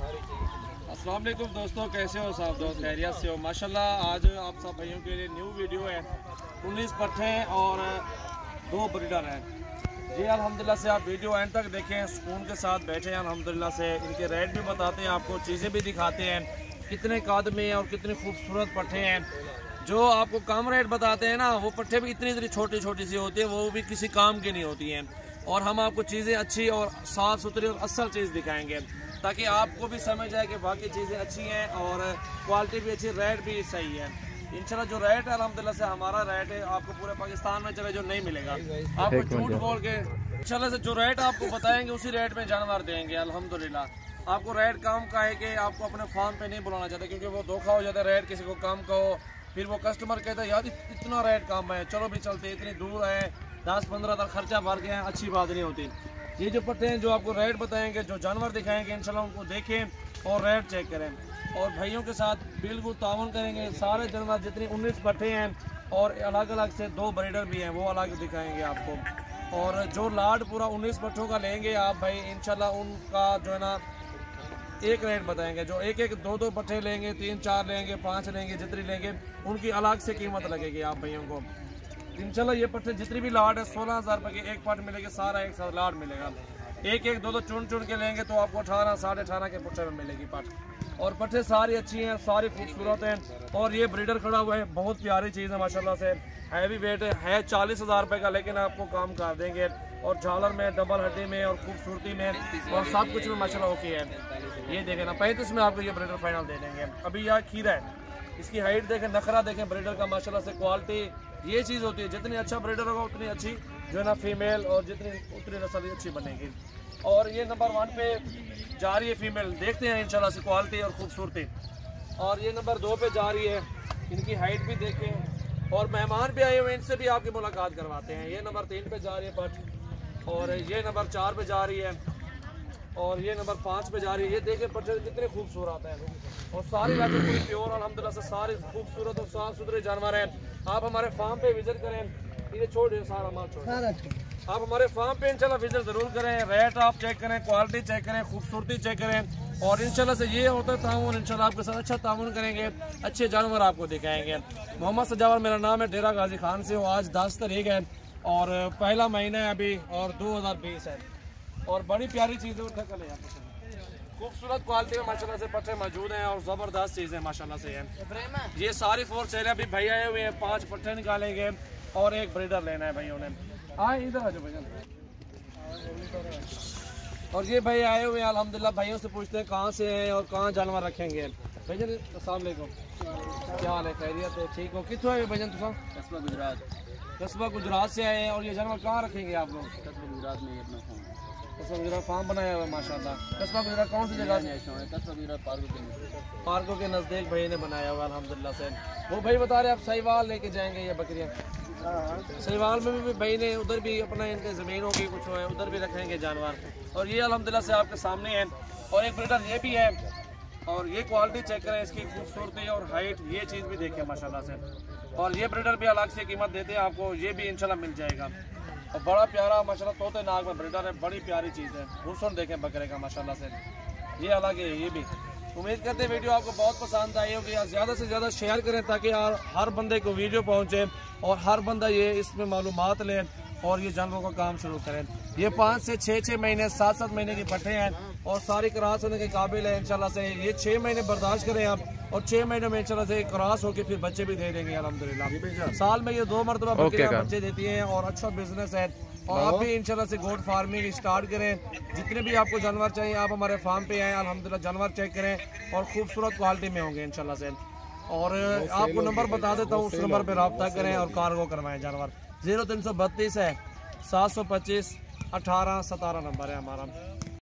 अस्सलाम वालेकुम दोस्तों, कैसे हो सब दोस्त? खैरियत से हो? माशाल्लाह आज आप सब भाइयों के लिए न्यू वीडियो है। 19 पट्ठे और 2 ब्रीडर हैं जी। अल्हम्दुलिल्लाह से आप वीडियो एंड तक देखें, सुकून के साथ बैठे हैं। अल्हम्दुलिल्लाह से इनके रेट भी बताते हैं, आपको चीज़ें भी दिखाते हैं, कितने कद में और कितने खूबसूरत पट्ठे हैं। जो आपको कम रेट बताते हैं ना, वो पट्ठे भी इतनी छोटी छोटी सी होती है, वो भी किसी काम की नहीं होती हैं। और हम आपको चीज़ें अच्छी और साफ़ सुथरी और असल चीज़ दिखाएंगे, ताकि आपको भी समझ आए कि बाकी चीज़ें अच्छी हैं और क्वालिटी भी अच्छी, रेट भी सही है। इंशाल्लाह जो रेट है अल्हम्दुलिल्लाह से हमारा रेट है, आपको पूरे पाकिस्तान में चले जो नहीं मिलेगा। आपको झूठ बोल के इंशाल्लाह से जो रेट आपको बताएंगे उसी रेट में जानवर देंगे अल्हम्दुलिल्लाह। आपको रेट कम का है कि आपको अपने फार्म पे नहीं बुलाना चाहते, क्योंकि वो धोखा हो जाता है। रेट किसी को कम कहो, फिर वो कस्टमर कहता है यार इतना रेट कम है, चलो भी चलते, इतनी दूर है, 10-15 तक खर्चा भर के हैं, अच्छी बात नहीं होती। ये जो पट्टे हैं, जो आपको रेट बताएंगे, जो जानवर दिखाएंगे, इंशाल्लाह उनको देखें और रेट चेक करें और भाइयों के साथ बिल्कुल ताउन करेंगे। सारे जानवर जितने 19 पट्टे हैं और अलग अलग से 2 ब्रीडर भी हैं, वो अलग दिखाएंगे आपको। और जो लाड पूरा 19 पट्टों का लेंगे आप भाई, इंशाल्लाह उनका जो है ना एक रेट बताएंगे। जो एक 2 पट्टे लेंगे, 3-4 लेंगे, 5 लेंगे, जितनी लेंगे उनकी अलग से कीमत लगेगी आप भाइयों को। इंशाल्लाह ये पट्टे जितनी भी लाड है 16,000 रुपये की एक पट मिलेगी, सारा एक साथ लाड मिलेगा। एक 2 चुन के लेंगे तो आपको 18, 18.5 के पट्टे में मिलेगी पट। और पट्टे सारी अच्छी हैं, सारी खूबसूरत हैं। और ये ब्रीडर खड़ा हुआ है, बहुत प्यारी चीज़ है माशाल्लाह से। हैवी वेट है 40,000 रुपये का, लेकिन आपको काम कर देंगे। और झालर में, डबल हड्डी में और खूबसूरती में और सब कुछ में माशाल्लाह ओके है। ये देखें ना, 35 में आपको ये ब्रीडर फाइनल दे देंगे। अभी यह खीरा है, इसकी हाइट देखें, नखरा देखें ब्रीडर का माशाल्लाह से। क्वालिटी ये चीज़ होती है, जितनी अच्छा ब्रीडर होगा उतनी अच्छी जो है ना फीमेल, और उतनी नस्ल अच्छी बनेगी। और ये नंबर 1 पे जा रही है फीमेल, देखते हैं इंशाल्लाह से क्वालिटी और खूबसूरती। और ये नंबर 2 पे जा रही है, इनकी हाइट भी देखें। और मेहमान भी आए हुए, इनसे भी आपकी मुलाकात करवाते हैं। ये नंबर 3 पे जा रही है पट, और ये नंबर 4 पे जा रही है, और ये नंबर 5 पे जा रही है। ये देखें पट्टे कितने खूबसूरत हैं, और सारी रातें पूरी प्योर अल्हम्दुलिल्लाह से, सारे खूबसूरत और साफ सुथरे जानवर हैं। आप हमारे फार्म पे विजिट करें, ये छोड़ सारा माल छोड़, आप हमारे फार्म पे इंशाल्लाह विजिट जरूर करें। रेट आप चेक करें, क्वालिटी चेक करें, खूबसूरती चेक करें। और इंशाल्लाह से ये होता है ताउन, इंशाल्लाह आपके साथ अच्छा ताउन करेंगे, अच्छे जानवर आपको दिखाएंगे। मोहम्मद सजावर मेरा नाम है, डेरा गाजी खान से हूँ। आज 10 तारीख है और पहला महीना है अभी, और 2020 है। और बड़ी प्यारी चीज़ है, खूबसूरत क्वालिटी में माशाल्लाह से पट्टे मौजूद हैं और ज़बरदस्त चीज़ें माशाल्लाह से हैं। ये सारी 4 सेल अभी भाई आए हुए हैं, 5 पट्टे निकालेंगे और एक ब्रीडर लेना है भाइयों ने। आए इधर आ जाओ भैया। और ये भाई आए हुए हैं अल्हम्दुलिल्लाह। भाइयों से पूछते हैं कहाँ से हैं और कहाँ जानवर रखेंगे। भैया अस्सलाम वालेकुम, क्या हाल है? खैरियत है? ठीक हो? कितों आए भैया? तुम कस्बा गुजरात। कस्बा गुजरात से आए हैं। और ये जानवर कहाँ रखेंगे आप लोग? कस्बा गुजरात में अपना फार्म, कस्बा गुजरात फार्म बनाया हुआ है माशाल्लाह। कस्बा गुजरात कौन सी जगह से? कस्बा गुजरात पार्को के नज़दीक भाई ने बनाया हुआ अल्हम्दुलिल्लाह से। वो भाई बता रहे आप सहीवाल लेके जाएंगे ये बकरियाँ? सहीवाल में भी भाई ने उधर भी अपना इनके ज़मीनों की कुछ है, उधर भी रखेंगे जानवर। और ये अल्हम्दुलिल्लाह से आपके सामने है। और एक ब्रीडर ये भी है, और ये क्वालिटी चेक करें, इसकी खूबसूरती और हाइट, ये चीज़ भी देखें माशाल्लाह से। और ये ब्रीडर भी अलग से कीमत देते हैं आपको, ये भी इंशाल्लाह मिल जाएगा। और बड़ा प्यारा माशाल्लाह तोते नाग में ब्रीडर है, बड़ी प्यारी चीज़ है। हुस्न देखें बकरे का माशाल्लाह से, ये अलग है। ये भी उम्मीद करते हैं वीडियो आपको बहुत पसंद आई होगी। ज़्यादा से ज़्यादा शेयर करें ताकि हर बंदे को वीडियो पहुँचे और हर बंदा ये इसमें मालूमात ले और ये जानवरों का काम शुरू करें। ये 5 से 6 महीने, 7 महीने की पट्टे हैं और सारी क्रॉस होने के काबिल है इंशाल्लाह से। ये 6 महीने बर्दाश्त करें आप, और 6 महीने में इंशाल्लाह से क्रॉस होकर फिर बच्चे भी दे देंगे अल्हम्दुलिल्लाह। साल में ये 2 मरतबा बच्चे देती हैं और अच्छा बिजनेस है। और आप भी इंशाल्लाह से गोट फार्मिंग स्टार्ट करें। जितने भी आपको जानवर चाहिए आप हमारे फार्म पे आएँ, अल्हम्दुलिल्लाह जानवर चेक करें और खूबसूरत क्वालिटी में होंगे इंशाल्लाह से। और आपको नंबर बता देता हूँ, उस नंबर पर रब्ता करें और कार्गो करवाएं जानवर। 0332 है 725 18 17 नंबर है हमारा।